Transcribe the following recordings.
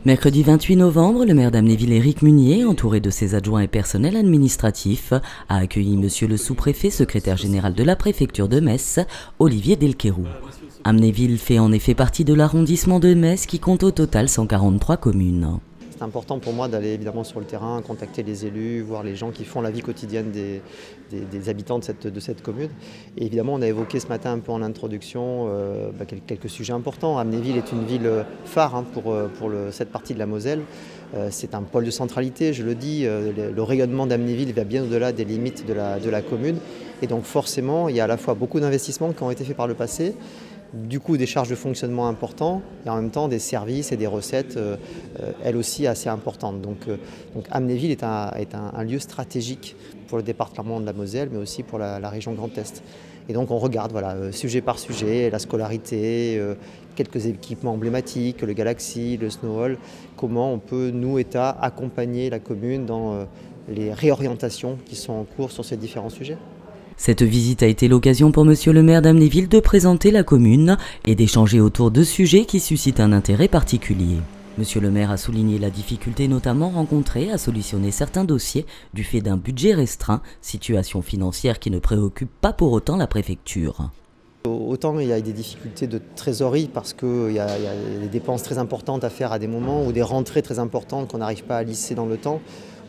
Mercredi 28 novembre, le maire d'Amnéville, Éric Munier, entouré de ses adjoints et personnels administratifs, a accueilli monsieur le sous-préfet, secrétaire général de la préfecture de Metz, Olivier Delquerou. Amnéville fait en effet partie de l'arrondissement de Metz qui compte au total 143 communes. C'est important pour moi d'aller évidemment sur le terrain, contacter les élus, voir les gens qui font la vie quotidienne des habitants de cette commune. Et évidemment, on a évoqué ce matin un peu en introduction quelques sujets importants. Amnéville est une ville phare pour cette partie de la Moselle. C'est un pôle de centralité, je le dis. Le rayonnement d'Amnéville va bien au-delà des limites de la commune. Et donc forcément, il y a à la fois beaucoup d'investissements qui ont été faits par le passé, du coup des charges de fonctionnement importantes et en même temps des services et des recettes elles aussi assez importantes. Donc Amnéville est un lieu stratégique pour le département de la Moselle mais aussi pour la région Grand Est. Et donc on regarde sujet par sujet, la scolarité, quelques équipements emblématiques, le Galaxy, le Snow Hall, comment on peut, nous, État, accompagner la commune dans les réorientations qui sont en cours sur ces différents sujets. Cette visite a été l'occasion pour monsieur le maire d'Amnéville de présenter la commune et d'échanger autour de sujets qui suscitent un intérêt particulier. Monsieur le maire a souligné la difficulté notamment rencontrée à solutionner certains dossiers du fait d'un budget restreint, situation financière qui ne préoccupe pas pour autant la préfecture. Autant il y a des difficultés de trésorerie parce qu'il y a des dépenses très importantes à faire à des moments ou des rentrées très importantes qu'on n'arrive pas à lisser dans le temps,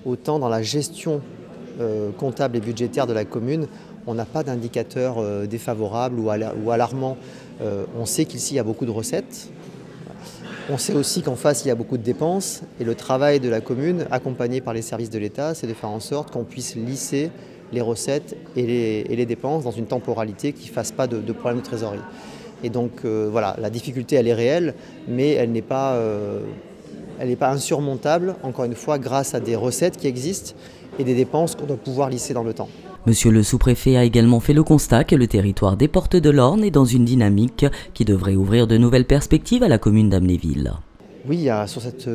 autant dans la gestion comptable et budgétaire de la commune, on n'a pas d'indicateur défavorable ou alarmant. On sait qu'ici il y a beaucoup de recettes. On sait aussi qu'en face il y a beaucoup de dépenses et le travail de la commune, accompagné par les services de l'État, c'est de faire en sorte qu'on puisse lisser les recettes et les dépenses dans une temporalité qui ne fasse pas de problème de trésorerie. Et donc voilà, la difficulté elle est réelle, mais elle n'est pas insurmontable, encore une fois, grâce à des recettes qui existent et des dépenses qu'on doit pouvoir lisser dans le temps. Monsieur le sous-préfet a également fait le constat que le territoire des Portes de l'Orne est dans une dynamique qui devrait ouvrir de nouvelles perspectives à la commune d'Amnéville. Oui, il y a sur cette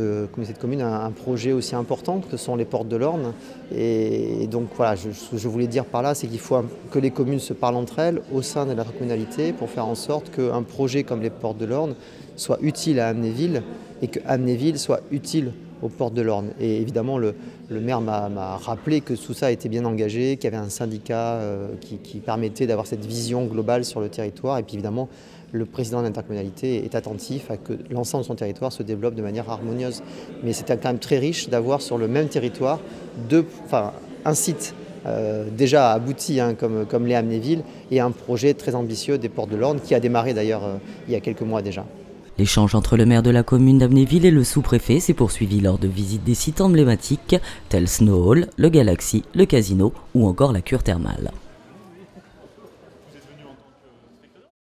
commune un projet aussi important que sont les Portes de l'Orne. Et donc voilà, ce que je voulais dire par là, c'est qu'il faut que les communes se parlent entre elles au sein de l'intercommunalité pour faire en sorte qu'un projet comme les Portes de l'Orne soit utile à Amnéville et que Amnéville soit utile aux Portes de l'Orne. Et évidemment, le maire m'a rappelé que tout ça était bien engagé, qu'il y avait un syndicat qui permettait d'avoir cette vision globale sur le territoire. Et puis évidemment, le président de l'intercommunalité est attentif à que l'ensemble de son territoire se développe de manière harmonieuse. Mais c'était quand même très riche d'avoir sur le même territoire un site déjà abouti comme l'est Amnéville et un projet très ambitieux des Portes de l'Orne qui a démarré d'ailleurs il y a quelques mois déjà. L'échange entre le maire de la commune d'Amnéville et le sous-préfet s'est poursuivi lors de visites des sites emblématiques tels Snow Hall, le Galaxy, le Casino ou encore la cure thermale.